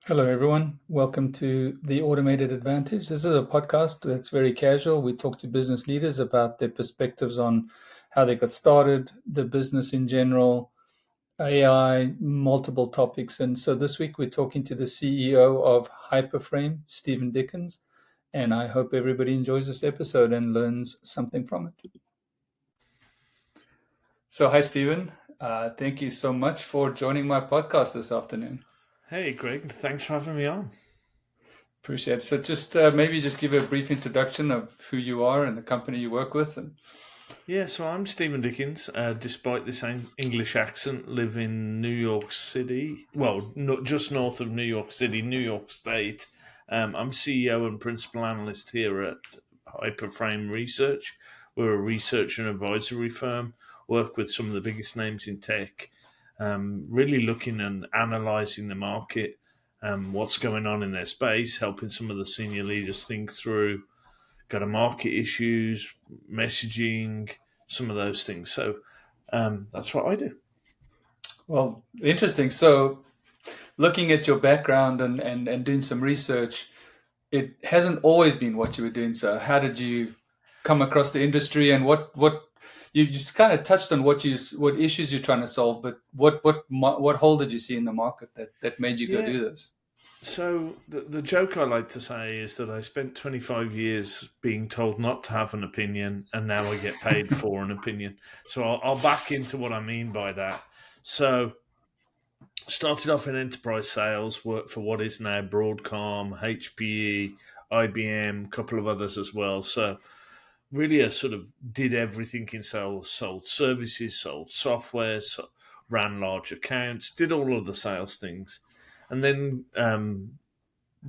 Hello, everyone. Welcome to the Automated Advantage. This is a podcast that's very casual. We talk to business leaders about their perspectives on how they got started, the business in general, AI, multiple topics. And so this week we're talking to the CEO of HyperFRAME, Stephen Dickens. And I hope everybody enjoys this episode and learns something from it. So, hi, Stephen. Thank you so much for joining my podcast this afternoon. Hey, Greg, thanks for having me on. Appreciate it. So just maybe just give a brief introduction of who you are and the company you work with. Yeah, so I'm Stephen Dickens. Despite this English accent, live in New York City. Well, not just north of New York City, New York State. I'm CEO and principal analyst here at HyperFRAME Research. We're a research and advisory firm. Work with some of the biggest names in tech. Really looking and analysing the market, what's going on in their space, helping some of the senior leaders think through go to market issues, messaging, some of those things. So that's what I do. Well, interesting. So looking at your background and doing some research, it hasn't always been what you were doing. So how did you come across the industry and what you just kind of touched on what issues you're trying to solve, but what hole did you see in the market that made you go Yeah. do this? So the joke I like to say is that I spent 25 years being told not to have an opinion, and now I get paid for an opinion. So I'll back into what I mean by that. So started off in enterprise sales, worked for what is now Broadcom, HPE, IBM, a couple of others as well. So really a sort of did everything in sales, sold services, sold software, ran large accounts, did all of the sales things, and then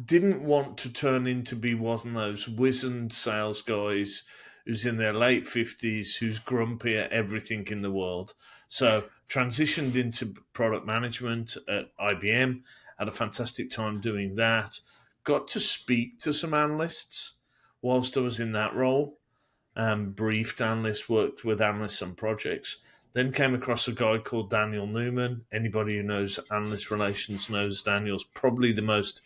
didn't want to turn into be one of those wizened sales guys who's in their late 50s, who's grumpy at everything in the world. So transitioned into product management at IBM, had a fantastic time doing that, got to speak to some analysts whilst I was in that role, briefed analysts, worked with analysts on projects. Then came across a guy called Daniel Newman. Anybody who knows analyst relations knows Daniel's probably the most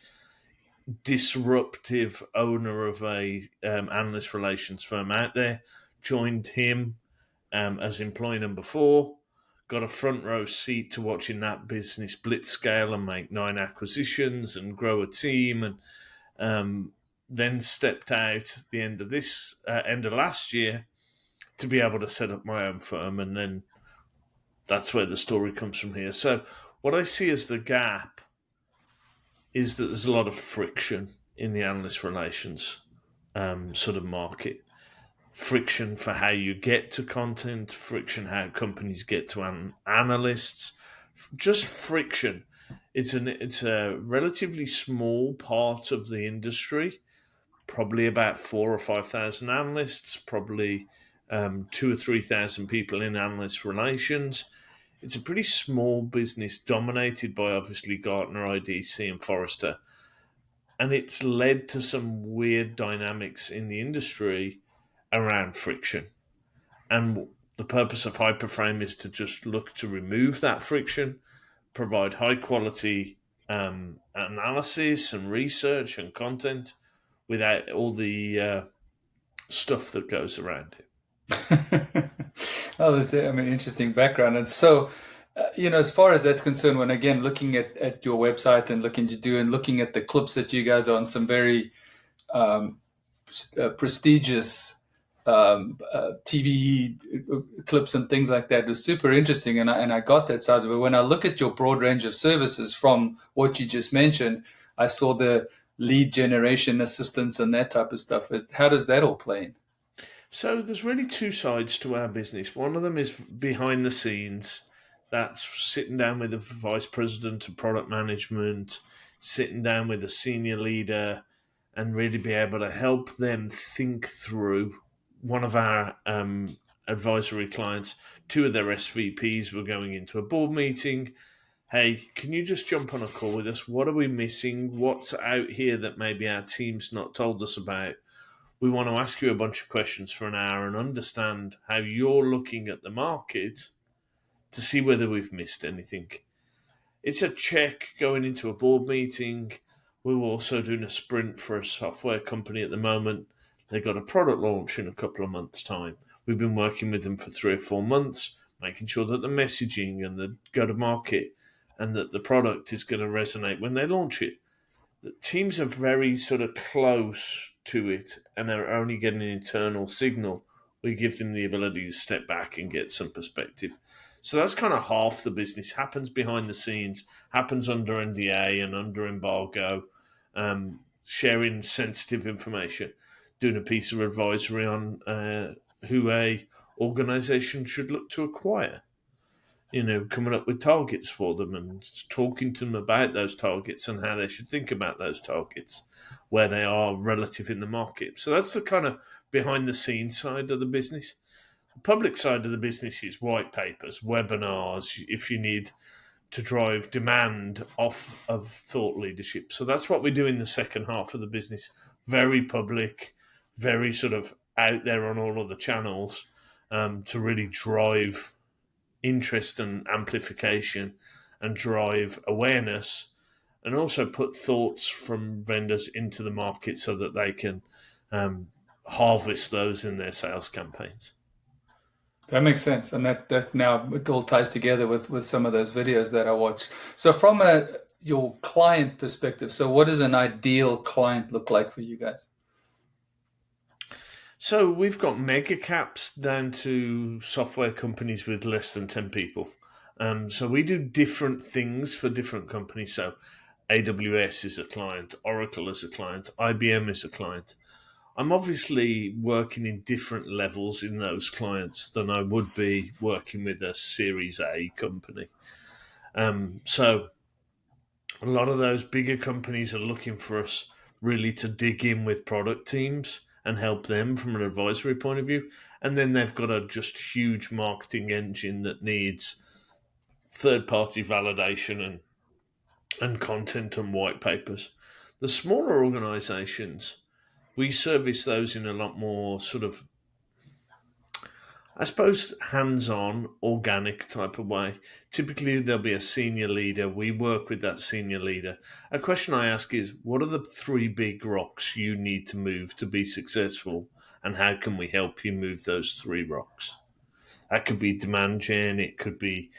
disruptive owner of a analyst relations firm out there. Joined him as employee number 4. Got a front row seat to watching that business blitz scale and make 9 acquisitions and grow a team, and then stepped out at the end of last year to be able to set up my own firm, and then that's where the story comes from here. So what I see as the gap is that there's a lot of friction in the analyst relations sort of market. Friction for how you get to content, friction how companies get to analysts, just friction. It's a relatively small part of the industry, probably about 4 or 5 thousand analysts, probably 2 or 3 thousand people in analyst relations. It's a pretty small business dominated by obviously Gartner, IDC, and Forrester. And it's led to some weird dynamics in the industry around friction. And the purpose of HyperFrame is to just look to remove that friction, provide high quality analysis and research and content without all the stuff that goes around it. Oh, that's it. I mean, interesting background. And so, as far as that's concerned, when again looking at your website and looking at the clips that you guys are on, some very um, prestigious TV clips and things like that is super interesting, and I got that side of it. When I look at your broad range of services from what you just mentioned, I saw the lead generation assistance and that type of stuff. How does that all play in? So there's really 2 sides to our business. One of them is behind the scenes. That's sitting down with the vice president of product management, sitting down with a senior leader, and really be able to help them think through. One of our advisory clients, 2 of their SVPs were going into a board meeting. Hey, can you just jump on a call with us? What are we missing? What's out here that maybe our team's not told us about? We want to ask you a bunch of questions for an hour and understand how you're looking at the market to see whether we've missed anything. It's a check going into a board meeting. We're also doing a sprint for a software company at the moment. They got a product launch in a couple of months' time. We've been working with them for 3 or 4 months, making sure that the messaging and the go-to-market and that the product is going to resonate when they launch it. The teams are very sort of close to it and are only getting an internal signal. We give them the ability to step back and get some perspective. So that's kind of half the business. Happens behind the scenes, happens under NDA and under embargo, sharing sensitive information, doing a piece of advisory on who a organization should look to acquire. Coming up with targets for them and talking to them about those targets and how they should think about those targets, where they are relative in the market. So that's the kind of behind the scenes side of the business. The public side of the business is white papers, webinars, if you need to drive demand off of thought leadership. So that's what we do in the second half of the business. Very public, very sort of out there on all of the channels to really drive interest and amplification and drive awareness and also put thoughts from vendors into the market so that they can harvest those in their sales campaigns. That makes sense, and that now it all ties together with some of those videos that I watched. So from your client perspective, so what does an ideal client look like for you guys? So we've got mega caps down to software companies with less than 10 people. So we do different things for different companies. So AWS is a client, Oracle is a client, IBM is a client. I'm obviously working in different levels in those clients than I would be working with a Series A company. So a lot of those bigger companies are looking for us really to dig in with product teams and help them from an advisory point of view. And then they've got a just huge marketing engine that needs third party validation and content and white papers. The smaller organizations, we service those in a lot more sort of, I suppose, hands on, organic type of way. Typically, there'll be a senior leader. We work with that senior leader. A question I ask is, what are the 3 big rocks you need to move to be successful? And how can we help you move those 3 rocks? That could be demand gen, it could be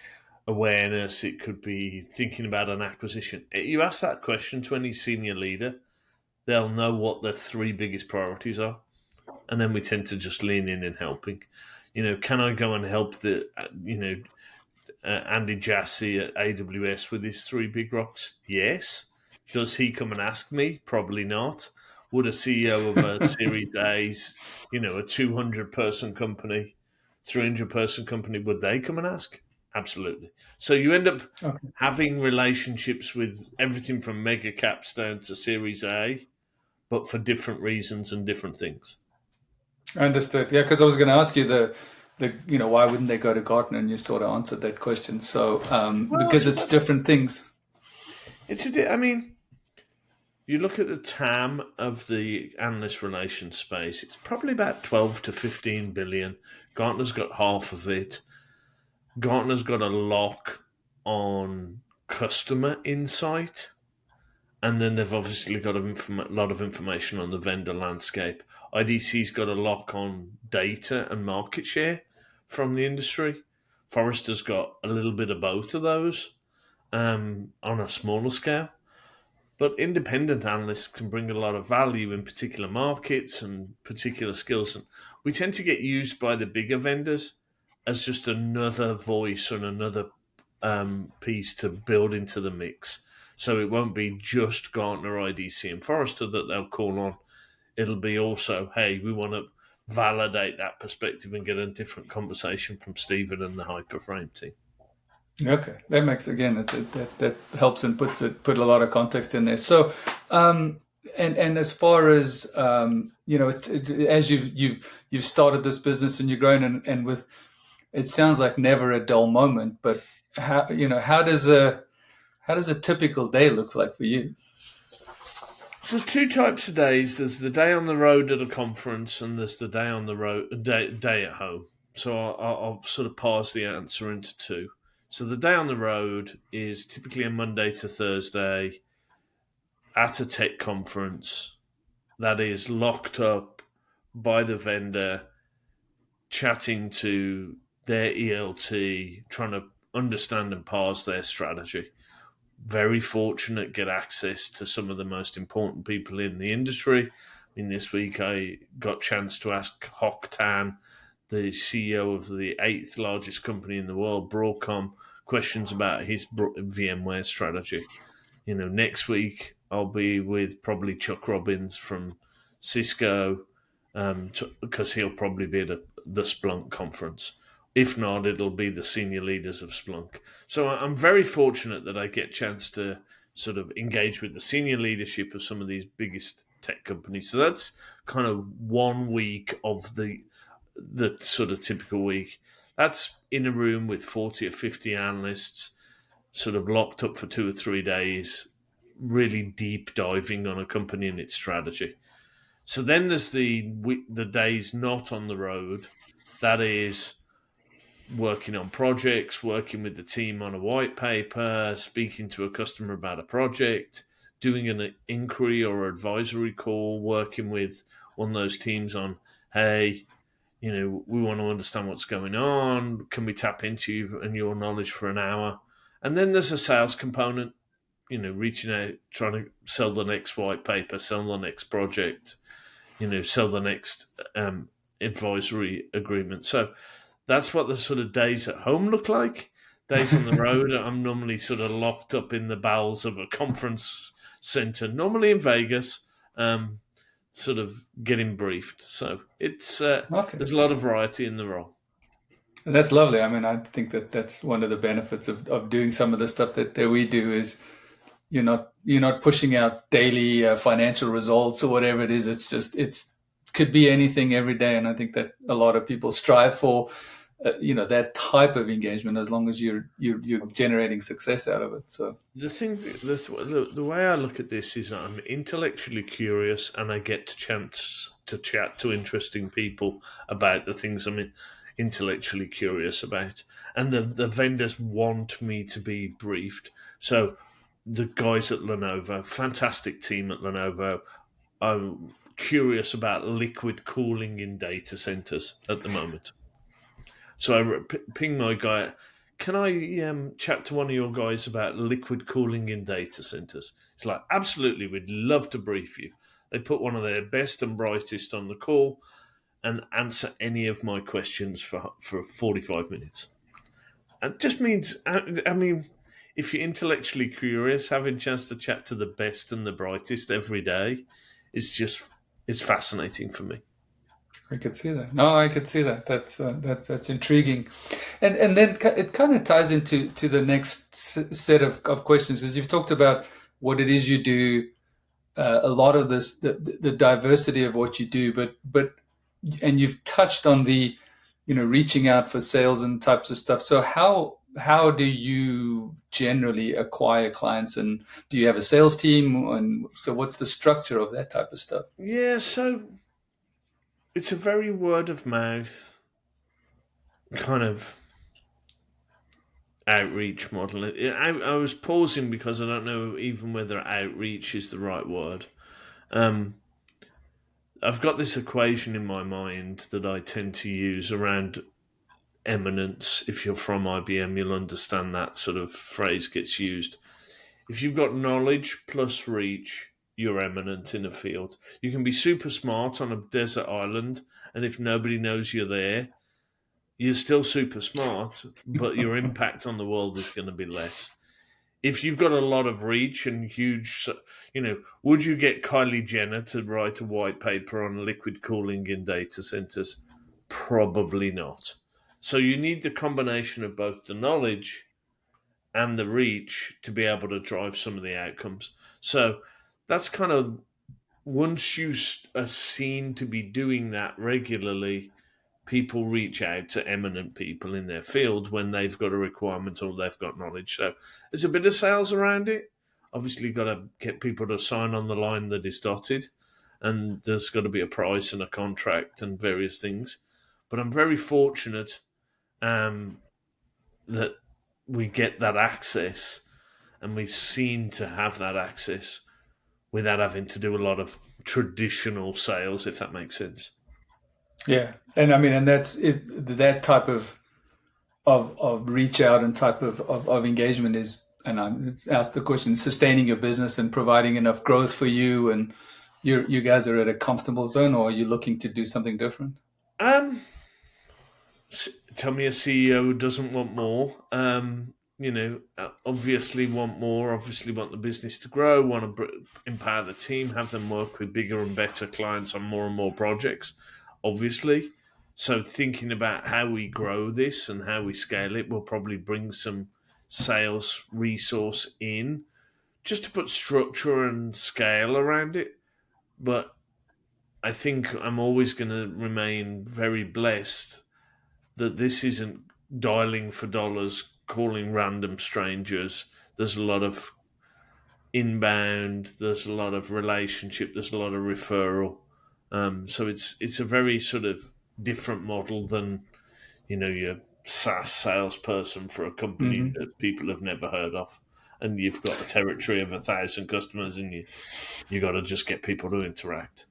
awareness, it could be thinking about an acquisition. You ask that question to any senior leader, they'll know what their 3 biggest priorities are. And then we tend to just lean in and helping. Can I go and help Andy Jassy at AWS with his 3 big rocks? Yes. Does he come and ask me? Probably not. Would a CEO of a Series A's, a 200-person company, 300-person company, would they come and ask? Absolutely. So you end up having relationships with everything from mega caps down to Series A, but for different reasons and different things. I understood. Yeah, because I was going to ask you why wouldn't they go to Gartner, and you sort of answered that question. So because it's different things. You look at the TAM of the analyst relations space, it's probably about 12 to 15 billion. Gartner's got half of it. Gartner's got a lock on customer insight. And then they've obviously got a lot of information on the vendor landscape. IDC's got a lock on data and market share from the industry. Forrester's got a little bit of both of those on a smaller scale. But independent analysts can bring a lot of value in particular markets and particular skills. And we tend to get used by the bigger vendors as just another voice and another piece to build into the mix. So it won't be just Gartner, IDC, and Forrester that they'll call on. It'll be also, hey, we want to validate that perspective and get a different conversation from Stephen and the HyperFRAME team. Okay, that makes that helps and put a lot of context in there. So, and as far as as you've started this business and you're growing, and with it sounds like never a dull moment. But how does a typical day look like for you? So there's 2 types of days. There's the day on the road at a conference, and there's the day on the road day at home. So I'll sort of parse the answer into 2. So the day on the road is typically a Monday to Thursday, at a tech conference that is locked up by the vendor, chatting to their ELT, trying to understand and parse their strategy. Very fortunate, get access to some of the most important people in the industry. I mean, this week I got a chance to ask Hock Tan, the CEO of the eighth largest company in the world, Broadcom, questions about his VMware strategy. Next week I'll be with probably Chuck Robbins from Cisco, because he'll probably be at the Splunk conference. If not, it'll be the senior leaders of Splunk. So I'm very fortunate that I get a chance to sort of engage with the senior leadership of some of these biggest tech companies. So that's kind of 1 week of the sort of typical week. That's in a room with 40 or 50 analysts, sort of locked up for 2 or 3 days, really deep diving on a company and its strategy. So then there's the days not on the road. That is working on projects, working with the team on a white paper, speaking to a customer about a project, doing an inquiry or advisory call, working with one of those teams on, hey, we want to understand what's going on. Can we tap into you and your knowledge for an hour? And then there's a sales component, reaching out, trying to sell the next white paper, sell the next project, sell the next advisory agreement. So that's what the sort of days at home look like. Days on the road, I'm normally sort of locked up in the bowels of a conference center, normally in Vegas, sort of getting briefed. So it's Okay. there's a lot of variety in the role. That's lovely. I mean, I think that that's one of the benefits of doing some of the stuff that we do is you're not pushing out daily financial results or whatever it is. It's just could be anything every day, and I think that a lot of people strive for that type of engagement as long as you're generating success out of it. So The way I look at this is I'm intellectually curious, and I get to chance to chat to interesting people about the things I'm intellectually curious about, and the vendors want me to be briefed. So the guys at Lenovo, fantastic team at Lenovo, I'm curious about liquid cooling in data centers at the moment. So I ping my guy, can I chat to one of your guys about liquid cooling in data centers? It's like, absolutely, we'd love to brief you. They put one of their best and brightest on the call and answer any of my questions for 45 minutes. It just means, I mean, if you're intellectually curious, having a chance to chat to the best and the brightest every day it's fascinating for me. I could see that. No, I could see that. That's intriguing, and then it kind of ties into the next set of questions, as you've talked about what it is you do, a lot of this, the diversity of what you do, but and you've touched on the reaching out for sales and types of stuff. So how do you generally acquire clients, and do you have a sales team, and so what's the structure of that type of stuff? Yeah, so it's a very word of mouth kind of outreach model. I was pausing because I don't know even whether outreach is the right word. Um, I've got this equation in my mind that I tend to use around eminence. If you're from IBM, you'll understand that sort of phrase gets used. If you've got knowledge plus reach, you're eminent in a field. You can be super smart on a desert island, and if nobody knows you're there, you're still super smart, but your impact on the world is going to be less. If you've got a lot of reach and huge, would you get Kylie Jenner to write a white paper on liquid cooling in data centers? Probably not. So you need the combination of both the knowledge and the reach to be able to drive some of the outcomes. So that's kind of, once you are seen to be doing that regularly, people reach out to eminent people in their field when they've got a requirement or they've got knowledge. So there's a bit of sales around it. Obviously, got to get people to sign on the line that is dotted, and there's got to be a price and a contract and various things. But I'm very fortunate that we get that access, and we seem to have that access without having to do a lot of traditional sales, if that makes sense. Yeah, and I mean, and that's it, that type of reach out and type of engagement is, and I'm asked the question, sustaining your business and providing enough growth for you, and you guys are at a comfortable zone, or are you looking to do something different? Um, Tell me a CEO who doesn't want more. Obviously want more. Obviously want the business to grow. Want to empower the team, have them work with bigger and better clients on more and more projects. Obviously, so thinking about how we grow this and how we scale it will probably bring some sales resource in just to put structure and scale around it. But I think I'm always going to remain very blessed that this isn't dialing for dollars, calling random strangers. There's a lot of inbound. There's a lot of relationship. There's a lot of referral. So it's a very sort of different model than your SaaS salesperson for a company Hmm. that people have never heard of, and you've got a territory of 1,000 customers, and you got to just get people to interact.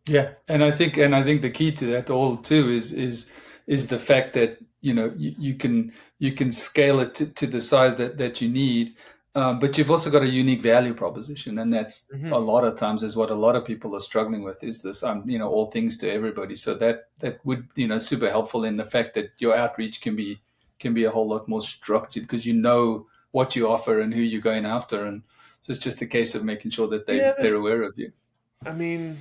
Yeah, and I think the key to that all too is the fact that you can scale it to the size that you need, but you've also got a unique value proposition, and that's Hmm. a lot of times is what a lot of people are struggling with is this all things to everybody. So that would super helpful in the fact that your outreach can be a whole lot more structured because you know what you offer and who you're going after, and so it's just a case of making sure that Yeah, they're aware of you. I mean,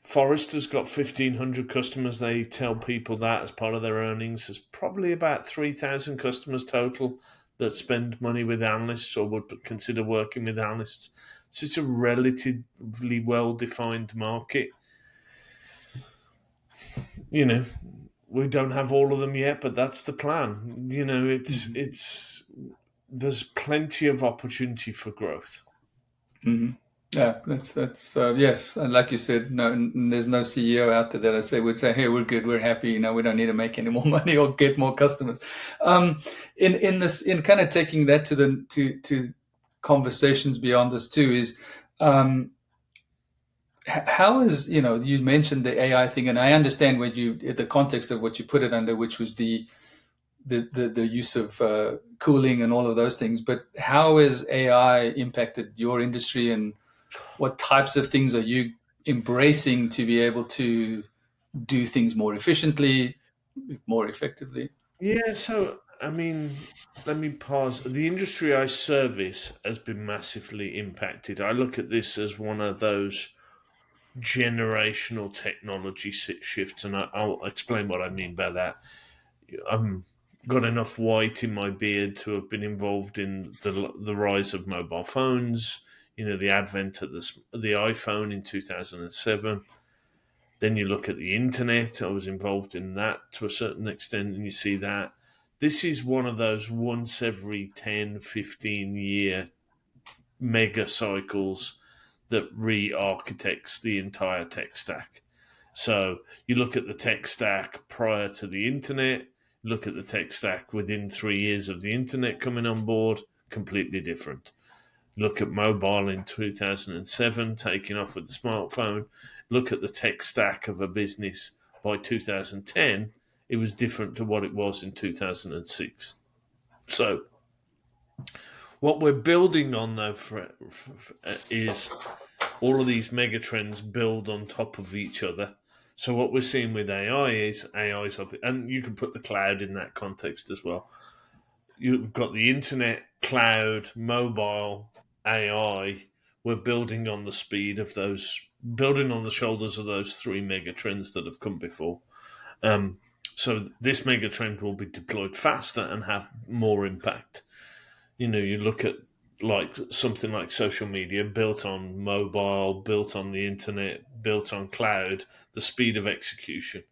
Forrester's got 1,500 customers. They tell people that as part of their earnings. There's probably about 3,000 customers total that spend money with analysts or would consider working with analysts. So it's a relatively well defined market. You know, we don't have all of them yet, but that's the plan. Mhm. There's plenty of opportunity for growth. Hmm. Yeah, that's yes, and like you said, no, there's no CEO out there that I say would say, "Hey, we're good, we're happy, we don't need to make any more money or get more customers." Um, in kind of taking that to conversations beyond this too is, um, how is you mentioned the AI thing, and I understand what you the context of what you put it under, which was the use of cooling and all of those things. But how has AI impacted your industry, and what types of things are you embracing to be able to do things more efficiently, more effectively? Yeah, so I mean, let me pause. The industry I service has been massively impacted. I look at this as one of those generational technology shifts, and I'll explain what I mean by that. I'm got enough white in my beard to have been involved in the rise of mobile phones. The advent of the iPhone in 2007. Then you look at the internet. I was involved in that to a certain extent, and you see that this is one of those once every 10, 15 year mega cycles that re architects the entire tech stack. So you look at the tech stack prior to the internet, look at the tech stack within 3 years of the internet coming on board, completely different. Look at mobile in 2007, taking off with the smartphone. Look at the tech stack of a business by 2010. It was different to what it was in 2006. So, what we're building on, though, is all of these mega trends build on top of each other. So, what we're seeing with AI is AI's of it, and you can put the cloud in that context as well. You've got the internet, cloud, mobile, AI. We're building on the speed of those, building on the shoulders of those three mega trends that have come before. Um, so this mega trend will be deployed faster and have more impact. You look at like something like social media built on mobile, built on the internet, built on cloud, the speed of execution.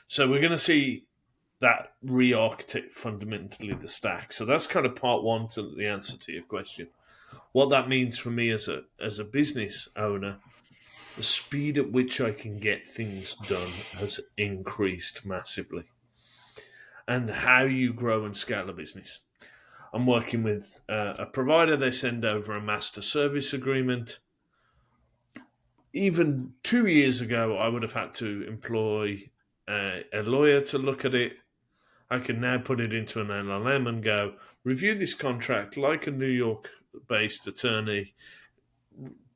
So we're going to see that re-architect fundamentally the stack. So that's kind of part one to the answer to your question. What that means for me as a business owner, the speed at which I can get things done has increased massively. And how you grow and scale a business. I'm working with a provider. They send over a master service agreement. even 2 years ago, I would have had to employ a lawyer to look at it. I can now put it into an LLM and go, review this contract like a New York based attorney,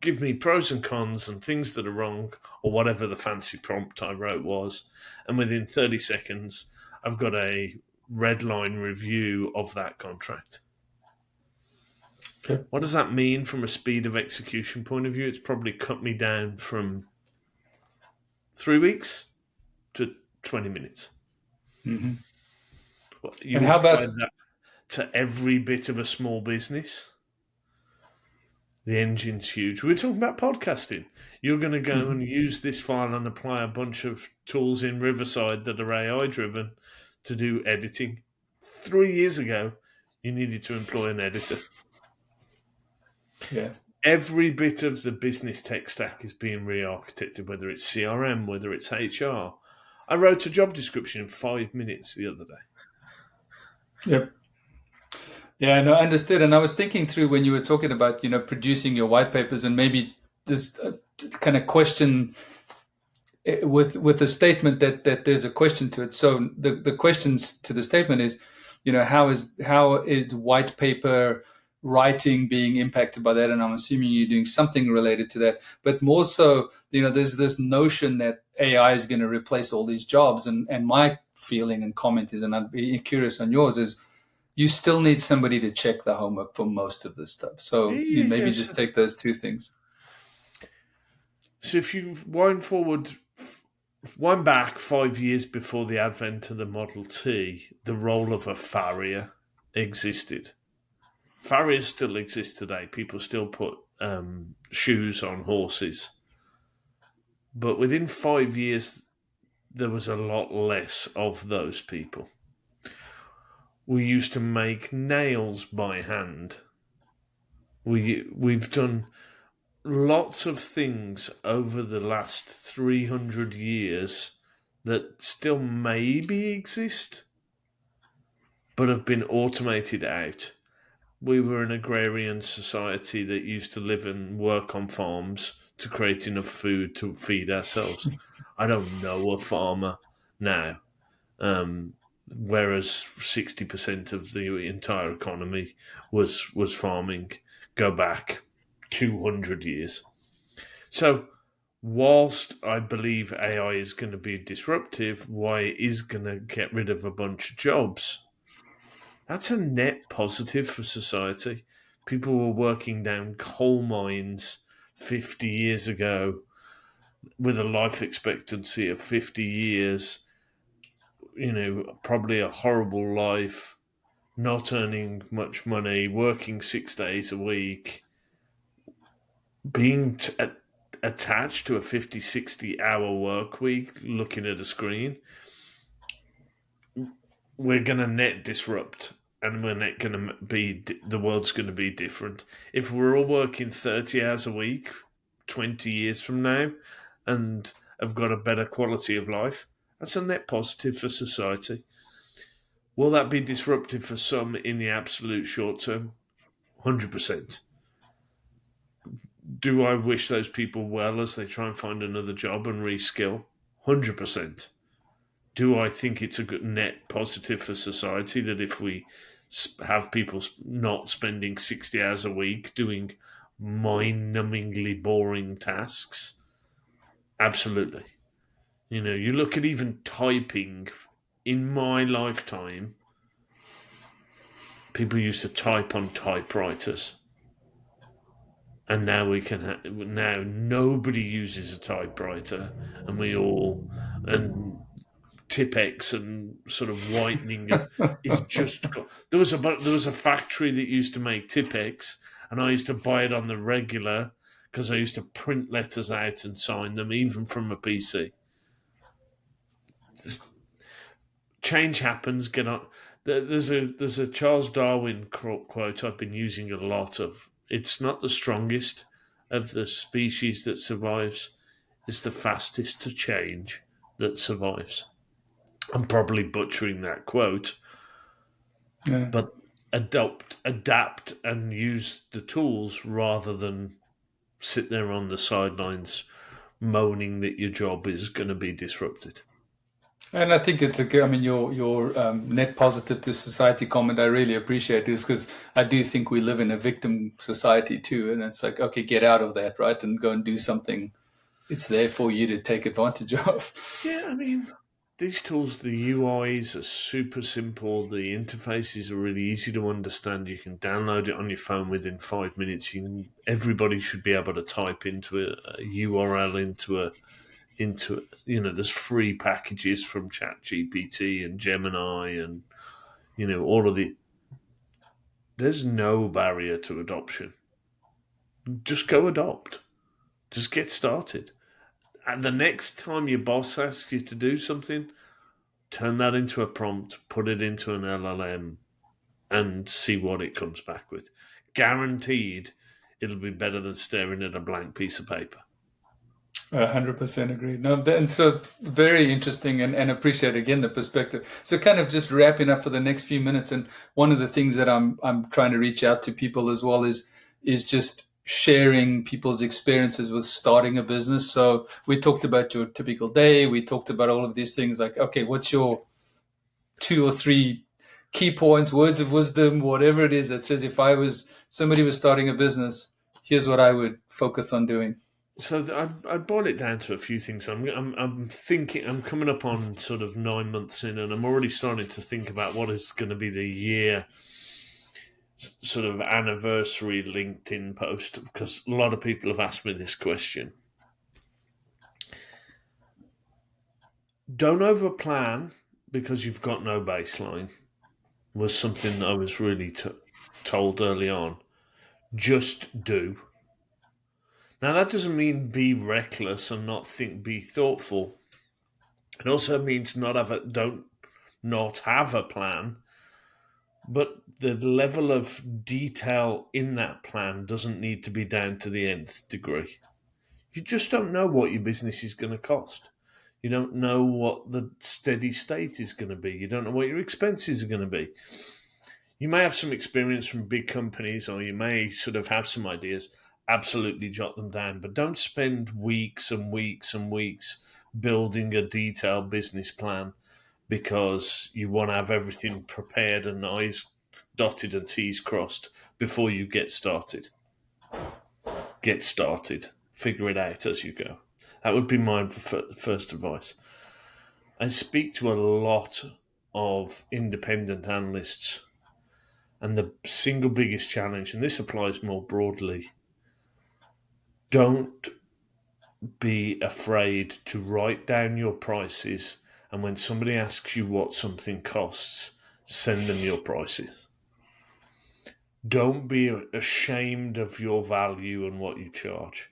give me pros and cons and things that are wrong, or whatever the fancy prompt I wrote was. And within 30 seconds, I've got a red line review of that contract. Okay. What does that mean from a speed of execution point of view? It's probably cut me down from 3 weeks to 20 minutes. Mm-hmm. You And how apply about that to every bit of a small business. The engine's huge. We're talking about podcasting. You're going to go mhm. and use this file and apply a bunch of tools in Riverside that are AI driven to do editing. 3 years ago, you needed to employ an editor. Yeah. Every bit of the business tech stack is being re-architected, whether it's CRM, whether it's HR. I wrote a job description in 5 minutes the other day. Yep. Yeah, no, understood. And I was thinking through when you were talking about, producing your white papers and maybe this kind of question with a statement that there's a question to it. So the questions to the statement is, how is white paper writing being impacted by that? And I'm assuming you're doing something related to that. But more so, there's this notion that AI is going to replace all these jobs. And my feeling and comment is, and I'd be curious on yours, is you still need somebody to check the homework for most of this stuff. So you maybe Yes. just take those two things. So if you wind back 5 years before the advent of the Model T, the role of a farrier existed. Farriers still exist today. People still put shoes on horses. But within 5 years, there was a lot less of those people. We used to make nails by hand. We've done lots of things over the last 300 years that still maybe exist, but have been automated out. We were an agrarian society that used to live and work on farms to create enough food to feed ourselves. I don't know a farmer now, whereas 60% of the entire economy was farming. Go back 200 years. So, whilst I believe AI is going to be disruptive, why it is going to get rid of a bunch of jobs, that's a net positive for society. People were working down coal mines 50 years ago with a life expectancy of 50 years, probably a horrible life, not earning much money, working 6 days a week, being attached to a 50, 60-hour work week, looking at a screen. We're going to net disrupt, and we're not going to be, the world's going to be different. If we're all working 30 hours a week 20 years from now and have got a better quality of life, that's a net positive for society. Will that be disruptive for some in the absolute short term? 100%. Do I wish those people well as they try and find another job and reskill? 100%. Do I think it's a good net positive for society that if we have people not spending 60 hours a week doing mind-numbingly boring tasks? Absolutely. You look at even typing. In my lifetime, people used to type on typewriters, and now now nobody uses a typewriter, and we all and Tipex and sort of whitening is just there was a factory that used to make Tipex, and I used to buy it on the regular because I used to print letters out and sign them even from a PC. Change happens. Get on. There's a Charles Darwin quote I've been using a lot of. It's not the strongest of the species that survives; it's the fastest to change that survives. I'm probably butchering that quote, Yeah. but adapt, and use the tools rather than sit there on the sidelines moaning that your job is going to be disrupted. And I think it's a good, I mean, your net positive to society comment, I really appreciate this because I do think we live in a victim society too. And it's like, okay, get out of that, right? And go and do something. It's there for you to take advantage of. Yeah, I mean, these tools, the UIs are super simple. The interfaces are really easy to understand. You can download it on your phone within 5 minutes. Everybody should be able to type into a URL there's free packages from ChatGPT and Gemini and all of the. There's no barrier to adoption. Just go adopt. Just get started. And the next time your boss asks you to do something, turn that into a prompt, put it into an LLM, and see what it comes back with. Guaranteed, it'll be better than staring at a blank piece of paper. 100% agree. No, and so very interesting and appreciate again the perspective. So kind of just wrapping up for the next few minutes. And one of the things that I'm trying to reach out to people as well is just sharing people's experiences with starting a business. So we talked about your typical day. We talked about all of these things like, okay, what's your 2 or 3 key points, words of wisdom, whatever it is that says if somebody was starting a business, here's what I would focus on doing. So I'd boil it down to a few things. I'm thinking I'm coming up on sort of 9 months in, and I'm already starting to think about what is going to be the year sort of anniversary LinkedIn post, because a lot of people have asked me this question. Don't overplan because you've got no baseline, was something I was really told early on. Just do. Now that doesn't mean be reckless and be thoughtful. It also means not have a plan, but the level of detail in that plan doesn't need to be down to the nth degree. You just don't know what your business is going to cost. You don't know what the steady state is going to be. You don't know what your expenses are going to be. You may have some experience from big companies, or you may sort of have some ideas. Absolutely jot them down, but don't spend weeks and weeks and weeks building a detailed business plan because you want to have everything prepared and I's dotted and T's crossed before you get started. Get started. Figure it out as you go. That would be my first advice. I speak to a lot of independent analysts, and the single biggest challenge, and this applies more broadly, don't be afraid to write down your prices, and when somebody asks you what something costs, send them your prices. Don't be ashamed of your value and what you charge.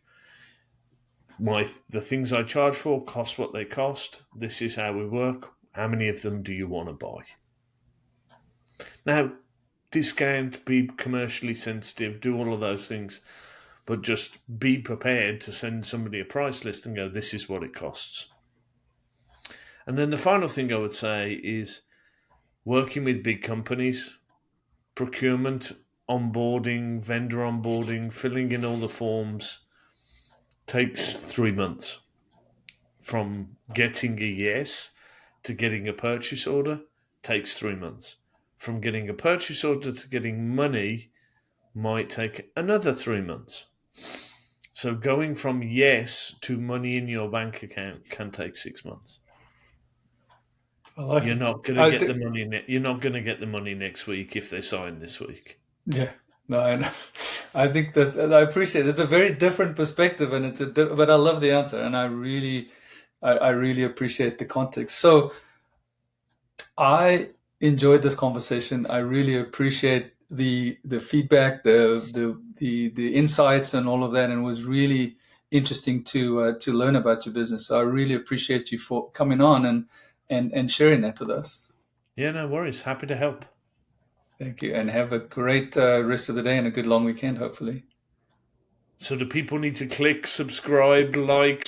The things I charge for cost what they cost. This is how we work. How many of them do you want to buy? Now, discount, be commercially sensitive, do all of those things, but just be prepared to send somebody a price list and go, this is what it costs. And then the final thing I would say is working with big companies, procurement, onboarding, vendor onboarding, filling in all the forms takes 3 months. From getting a yes to getting a purchase order takes 3 months. From getting a purchase order to getting money might take another 3 months. So going from yes to money in your bank account can take 6 months. You're not going to get the money. You're not going to get the money next week if they sign this week. Yeah, no, I know. I think I appreciate it. It's a very different perspective, and but I love the answer, and I really appreciate the context. So I enjoyed this conversation. I really appreciate the feedback, the insights, and all of that, and it was really interesting to learn about your business. So I really appreciate you for coming on and sharing that with us. Yeah, no worries. Happy to help. Thank you, and have a great rest of the day and a good long weekend, hopefully. So do people need to click subscribe, like,